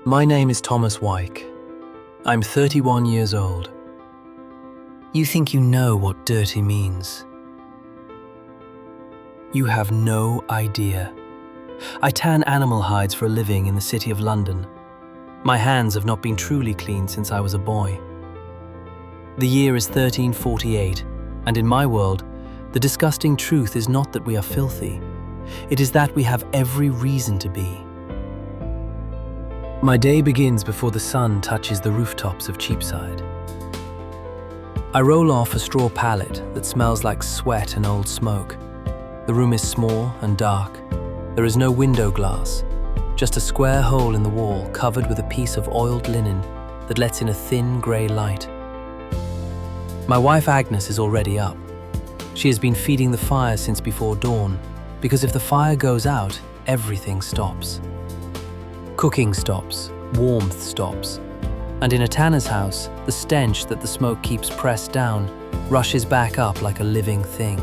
My name is Thomas Wyke. I'm 31 years old. You think you know what dirty means. You have no idea. I tan animal hides for a living in the City of London. My hands have not been truly clean since I was a boy. The year is 1348, and in my world, the disgusting truth is not that we are filthy. It is that we have every reason to be. My day begins before the sun touches the rooftops of Cheapside. I roll off a straw pallet that smells like sweat and old smoke. The room is small and dark. There is no window glass, just a square hole in the wall covered with a piece of oiled linen that lets in a thin grey light. My wife Agnes is already up. She has been feeding the fire since before dawn, because if the fire goes out, everything stops. Cooking stops, warmth stops, and in a tanner's house, the stench that the smoke keeps pressed down rushes back up like a living thing.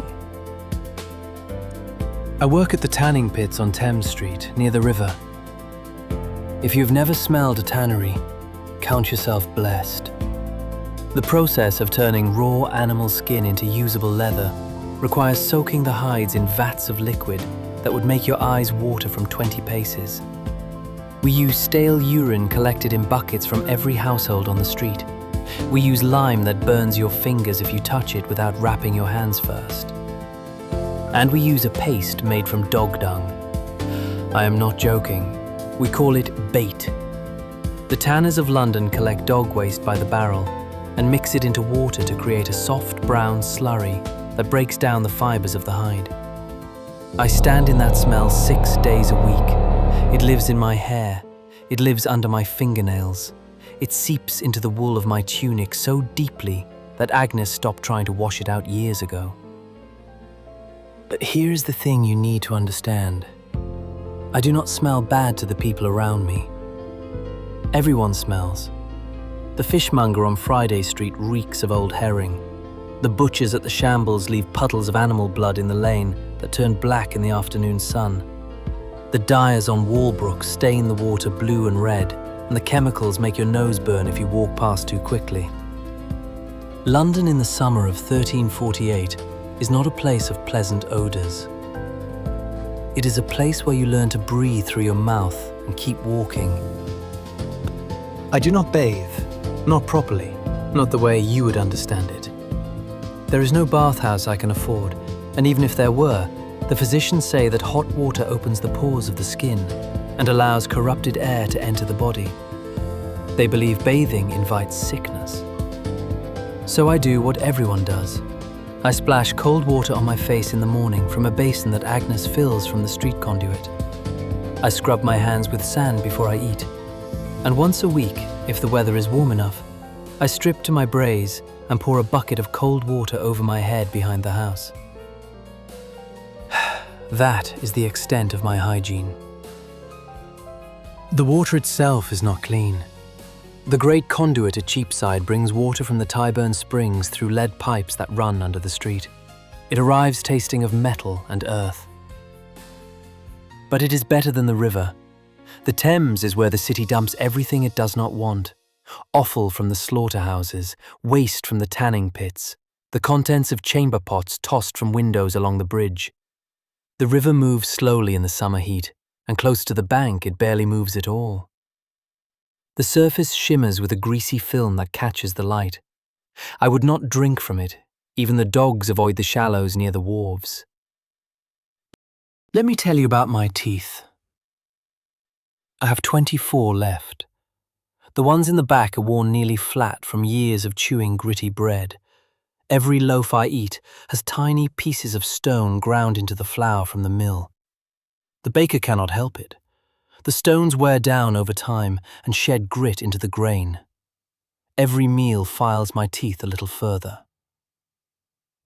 I work at the tanning pits on Thames Street, near the river. If you've never smelled a tannery, count yourself blessed. The process of turning raw animal skin into usable leather requires soaking the hides in vats of liquid that would make your eyes water from 20 paces. We use stale urine collected in buckets from every household on the street. We use lime that burns your fingers if you touch it without wrapping your hands first. And we use a paste made from dog dung. I am not joking. We call it bait. The tanners of London collect dog waste by the barrel and mix it into water to create a soft brown slurry that breaks down the fibers of the hide. I stand in that smell 6 days a week. It lives in my hair. It lives under my fingernails. It seeps into the wool of my tunic so deeply that Agnes stopped trying to wash it out years ago. But here's the thing you need to understand. I do not smell bad to the people around me. Everyone smells. The fishmonger on Friday Street reeks of old herring. The butchers at the shambles leave puddles of animal blood in the lane that turn black in the afternoon sun. The dyers on Walbrook stain the water blue and red, and the chemicals make your nose burn if you walk past too quickly. London in the summer of 1348 is not a place of pleasant odours. It is a place where you learn to breathe through your mouth and keep walking. I do not bathe, not properly, not the way you would understand it. There is no bathhouse I can afford, and even if there were, the physicians say that hot water opens the pores of the skin and allows corrupted air to enter the body. They believe bathing invites sickness. So I do what everyone does. I splash cold water on my face in the morning from a basin that Agnes fills from the street conduit. I scrub my hands with sand before I eat. And once a week, if the weather is warm enough, I strip to my brays and pour a bucket of cold water over my head behind the house. That is the extent of my hygiene. The water itself is not clean. The great conduit at Cheapside brings water from the Tyburn Springs through lead pipes that run under the street. It arrives tasting of metal and earth. But it is better than the river. The Thames is where the city dumps everything it does not want. Offal from the slaughterhouses, waste from the tanning pits, the contents of chamber pots tossed from windows along the bridge. The river moves slowly in the summer heat, and close to the bank it barely moves at all. The surface shimmers with a greasy film that catches the light. I would not drink from it. Even the dogs avoid the shallows near the wharves. Let me tell you about my teeth. I have 24 left. The ones in the back are worn nearly flat from years of chewing gritty bread. Every loaf I eat has tiny pieces of stone ground into the flour from the mill. The baker cannot help it. The stones wear down over time and shed grit into the grain. Every meal files my teeth a little further.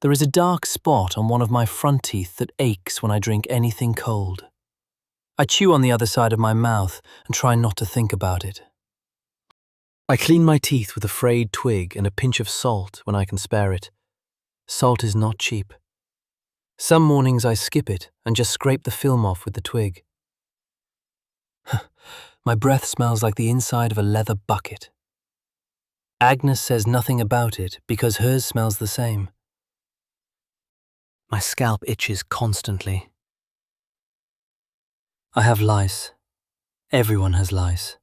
There is a dark spot on one of my front teeth that aches when I drink anything cold. I chew on the other side of my mouth and try not to think about it. I clean my teeth with a frayed twig and a pinch of salt when I can spare it. Salt is not cheap. Some mornings I skip it and just scrape the film off with the twig. My breath smells like the inside of a leather bucket. Agnes says nothing about it because hers smells the same. My scalp itches constantly. I have lice. Everyone has lice.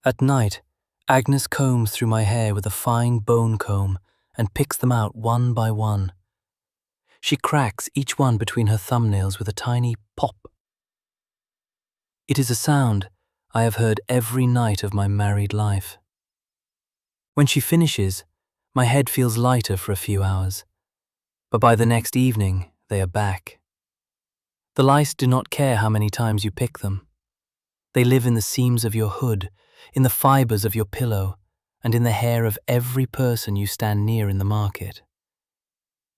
At night, Agnes combs through my hair with a fine bone comb and picks them out one by one. She cracks each one between her thumbnails with a tiny pop. It is a sound I have heard every night of my married life. When she finishes, my head feels lighter for a few hours, but by the next evening, they are back. The lice do not care how many times you pick them. They live in the seams of your hood, in the fibers of your pillow, and in the hair of every person you stand near in the market.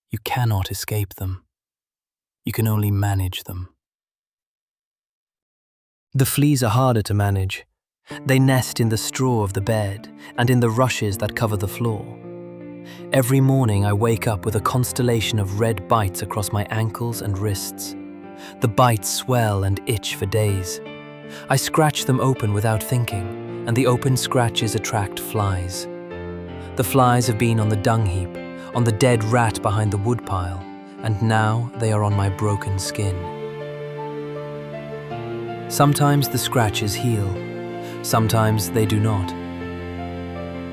You cannot escape them. You can only manage them. The fleas are harder to manage. They nest in the straw of the bed and in the rushes that cover the floor. Every morning I wake up with a constellation of red bites across my ankles and wrists. The bites swell and itch for days. I scratch them open without thinking, and the open scratches attract flies. The flies have been on the dung heap, on the dead rat behind the woodpile, and now they are on my broken skin. Sometimes the scratches heal, sometimes they do not.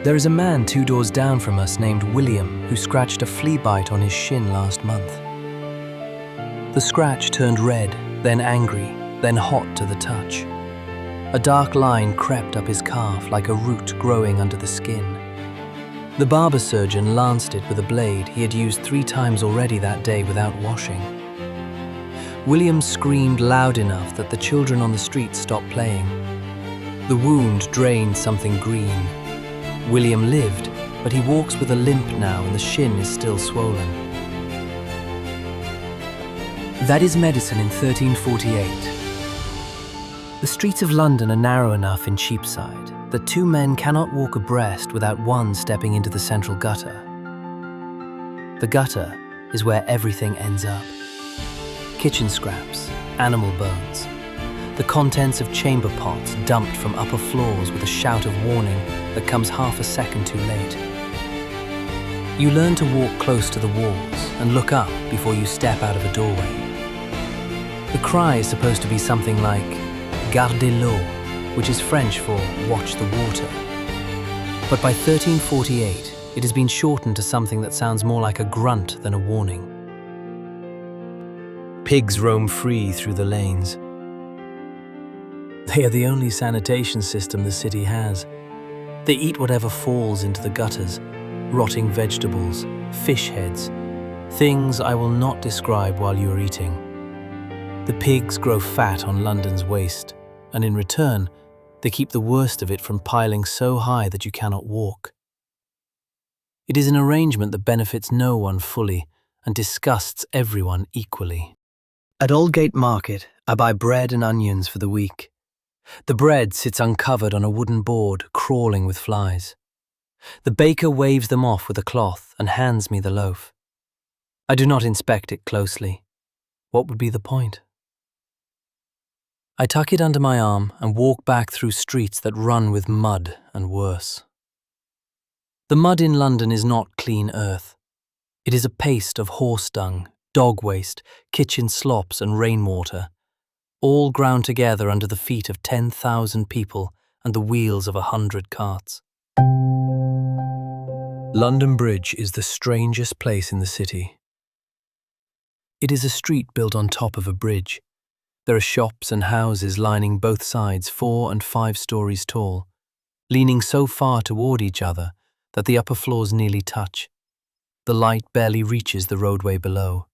There is a man 2 doors down from us named William who scratched a flea bite on his shin last month. The scratch turned red, then angry, then hot to the touch. A dark line crept up his calf like a root growing under the skin. The barber surgeon lanced it with a blade he had used 3 times already that day without washing. William screamed loud enough that the children on the street stopped playing. The wound drained something green. William lived, but he walks with a limp now and the shin is still swollen. That is medicine in 1348. The streets of London are narrow enough in Cheapside that 2 men cannot walk abreast without one stepping into the central gutter. The gutter is where everything ends up. Kitchen scraps, animal bones, the contents of chamber pots dumped from upper floors with a shout of warning that comes half a second too late. You learn to walk close to the walls and look up before you step out of a doorway. The cry is supposed to be something like "Gardez l'eau," which is French for "watch the water." But by 1348, it has been shortened to something that sounds more like a grunt than a warning. Pigs roam free through the lanes. They are the only sanitation system the city has. They eat whatever falls into the gutters, rotting vegetables, fish heads, things I will not describe while you are eating. The pigs grow fat on London's waste, and in return, they keep the worst of it from piling so high that you cannot walk. It is an arrangement that benefits no one fully and disgusts everyone equally. At Aldgate Market, I buy bread and onions for the week. The bread sits uncovered on a wooden board, crawling with flies. The baker waves them off with a cloth and hands me the loaf. I do not inspect it closely. What would be the point? I tuck it under my arm and walk back through streets that run with mud and worse. The mud in London is not clean earth. It is a paste of horse dung, dog waste, kitchen slops and rainwater, all ground together under the feet of 10,000 people and the wheels of 100 carts. London Bridge is the strangest place in the city. It is a street built on top of a bridge. There are shops and houses lining both sides, 4 and 5 stories tall, leaning so far toward each other that the upper floors nearly touch. The light barely reaches the roadway below.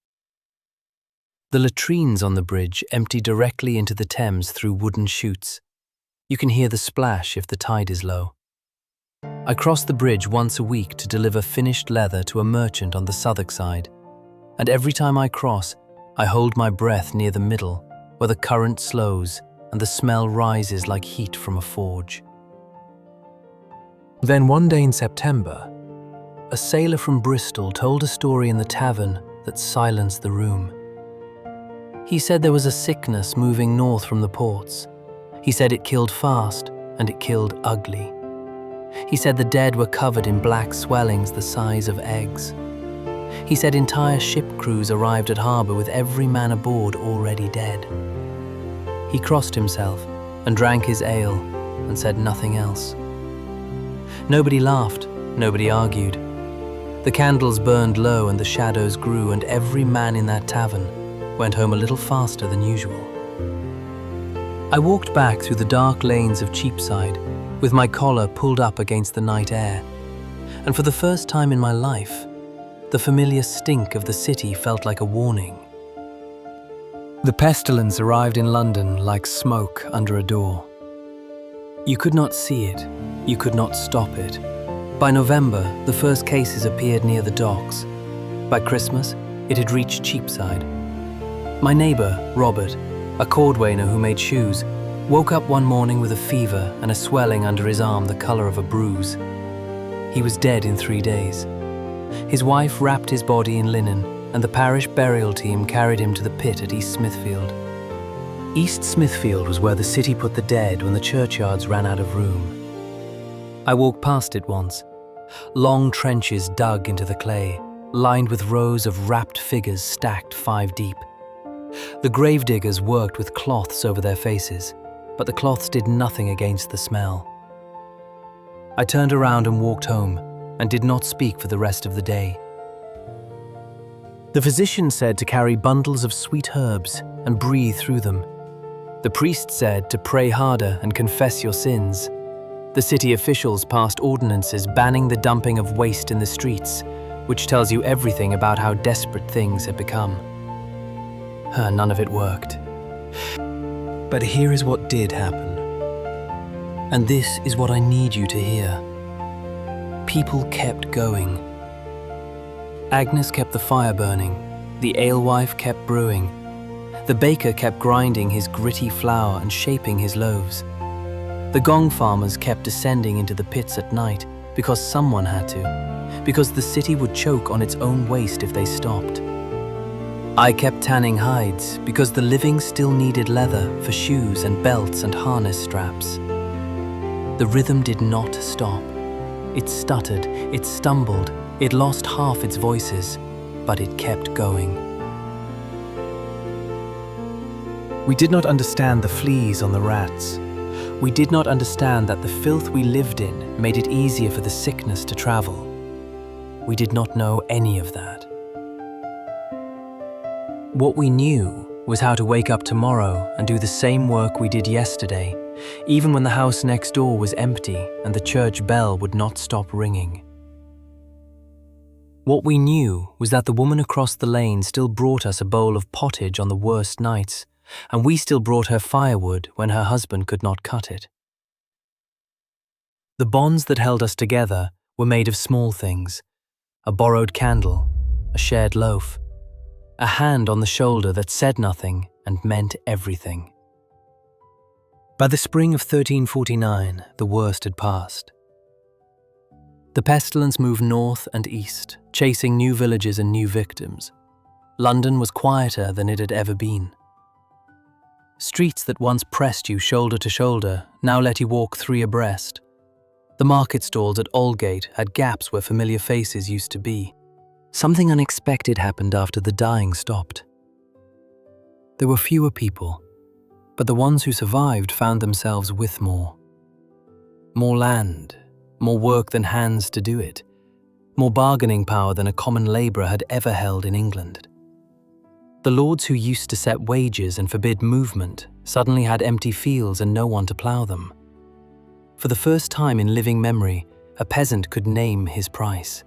The latrines on the bridge empty directly into the Thames through wooden chutes. You can hear the splash if the tide is low. I cross the bridge once a week to deliver finished leather to a merchant on the Southwark side, and every time I cross, I hold my breath near the middle, where the current slows and the smell rises like heat from a forge. Then one day in September, a sailor from Bristol told a story in the tavern that silenced the room. He said there was a sickness moving north from the ports. He said it killed fast and it killed ugly. He said the dead were covered in black swellings the size of eggs. He said entire ship crews arrived at harbour with every man aboard already dead. He crossed himself and drank his ale and said nothing else. Nobody laughed, nobody argued. The candles burned low and the shadows grew, and every man in that tavern went home a little faster than usual. I walked back through the dark lanes of Cheapside with my collar pulled up against the night air, and for the first time in my life, the familiar stink of the city felt like a warning. The pestilence arrived in London like smoke under a door. You could not see it, you could not stop it. By November, the first cases appeared near the docks. By Christmas, it had reached Cheapside. My neighbour, Robert, a cordwainer who made shoes, woke up one morning with a fever and a swelling under his arm the colour of a bruise. He was dead in 3 days. His wife wrapped his body in linen, and the parish burial team carried him to the pit at East Smithfield. East Smithfield was where the city put the dead when the churchyards ran out of room. I walked past it once. Long trenches dug into the clay, lined with rows of wrapped figures stacked 5 deep. The gravediggers worked with cloths over their faces, but the cloths did nothing against the smell. I turned around and walked home, and did not speak for the rest of the day. The physician said to carry bundles of sweet herbs and breathe through them. The priest said to pray harder and confess your sins. The city officials passed ordinances banning the dumping of waste in the streets, which tells you everything about how desperate things have become. None of it worked. But here is what did happen. And this is what I need you to hear. People kept going. Agnes kept the fire burning. The alewife kept brewing. The baker kept grinding his gritty flour and shaping his loaves. The gong farmers kept descending into the pits at night because someone had to, because the city would choke on its own waste if they stopped. I kept tanning hides because the living still needed leather for shoes and belts and harness straps. The rhythm did not stop. It stuttered, it stumbled, it lost half its voices, but it kept going. We did not understand the fleas on the rats. We did not understand that the filth we lived in made it easier for the sickness to travel. We did not know any of that. What we knew was how to wake up tomorrow and do the same work we did yesterday, even when the house next door was empty and the church bell would not stop ringing. What we knew was that the woman across the lane still brought us a bowl of pottage on the worst nights, and we still brought her firewood when her husband could not cut it. The bonds that held us together were made of small things: a borrowed candle, a shared loaf, a hand on the shoulder that said nothing and meant everything. By the spring of 1349, the worst had passed. The pestilence moved north and east, chasing new villages and new victims. London was quieter than it had ever been. Streets that once pressed you shoulder to shoulder now let you walk 3 abreast. The market stalls at Aldgate had gaps where familiar faces used to be. Something unexpected happened after the dying stopped. There were fewer people, but the ones who survived found themselves with more. More land, more work than hands to do it, more bargaining power than a common labourer had ever held in England. The lords who used to set wages and forbid movement suddenly had empty fields and no one to plough them. For the first time in living memory, a peasant could name his price.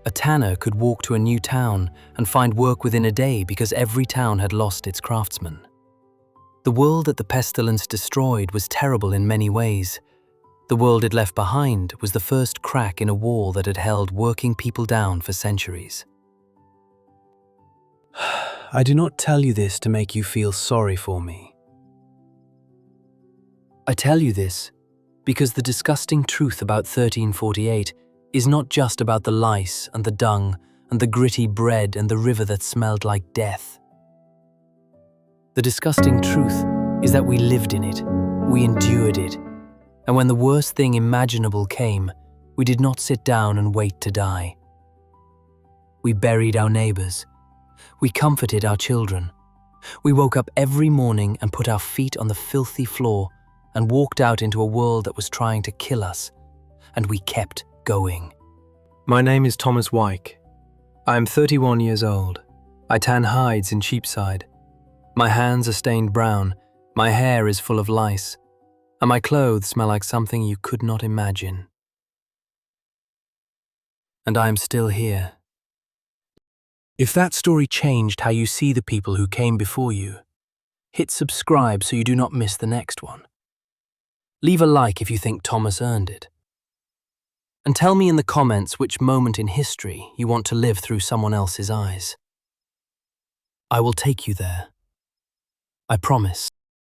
A tanner could walk to a new town and find work within a day because every town had lost its craftsmen. The world that the pestilence destroyed was terrible in many ways. The world it left behind was the first crack in a wall that had held working people down for centuries. I do not tell you this to make you feel sorry for me. I tell you this because the disgusting truth about 1348 is not just about the lice and the dung and the gritty bread and the river that smelled like death. The disgusting truth is that we lived in it, we endured it, and when the worst thing imaginable came, we did not sit down and wait to die. We buried our neighbors. We comforted our children. We woke up every morning and put our feet on the filthy floor and walked out into a world that was trying to kill us, and we kept going. My name is Thomas Wyke. I am 31 years old. I tan hides in Cheapside. My hands are stained brown, my hair is full of lice, and my clothes smell like something you could not imagine. And I am still here. If that story changed how you see the people who came before you, hit subscribe so you do not miss the next one. Leave a like if you think Thomas earned it. And tell me in the comments which moment in history you want to live through someone else's eyes. I will take you there. I promise.